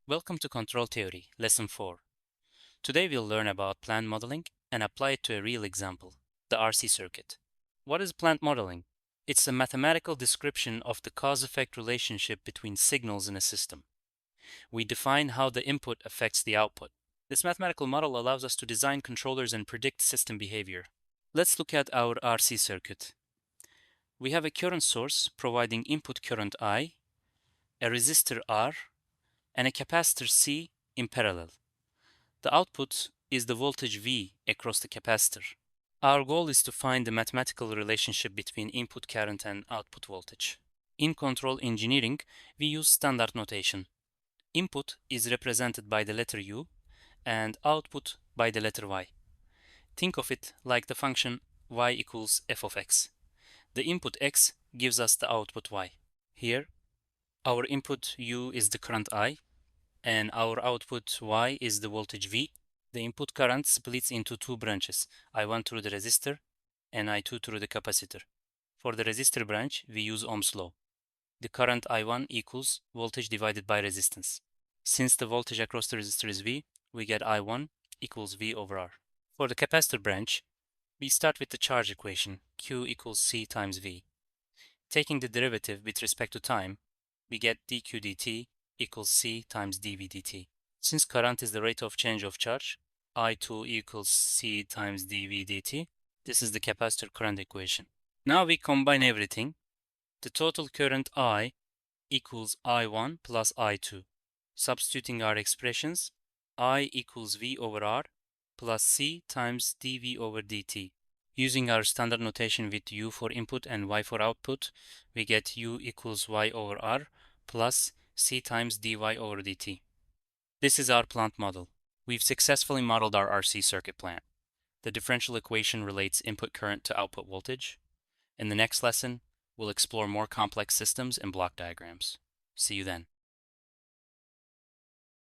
Welcome to Control Theory, Lesson 4. Today we'll learn about plant modeling and apply it to a real example, the RC circuit. What is plant modeling? It's a mathematical description of the cause-effect relationship between signals in a system. We define how the input affects the output. This mathematical model allows us to design controllers and predict system behavior. Let's look at our RC circuit. We have a current source providing input current I, a resistor R, and a capacitor C in parallel. The output is the voltage V across the capacitor. Our goal is to find the mathematical relationship between input current and output voltage. In control engineering, we use standard notation. Input is represented by the letter U and output by the letter Y. Think of it like the function y equals f of x. The input x gives us the output y. Here, our input U is the current I, and our output Y is the voltage V. The input current splits into two branches, I1 through the resistor and I2 through the capacitor. For the resistor branch, we use Ohm's law. The current I1 equals voltage divided by resistance. Since the voltage across the resistor is V, we get I1 equals V over R. For the capacitor branch, we start with the charge equation, Q equals C times V. Taking the derivative with respect to time, we get dq dt equals C times dV dt. Since current is the rate of change of charge, I2 equals C times dV dt. This is the capacitor current equation. Now we combine everything. The total current I equals I1 plus I2. Substituting our expressions, I equals V over R plus C times dV over dt. Using our standard notation with U for input and Y for output, we get U equals Y over R plus C times dy over dt. This is our plant model. We've successfully modeled our RC circuit plant. The differential equation relates input current to output voltage. In the next lesson, we'll explore more complex systems and block diagrams. See you then.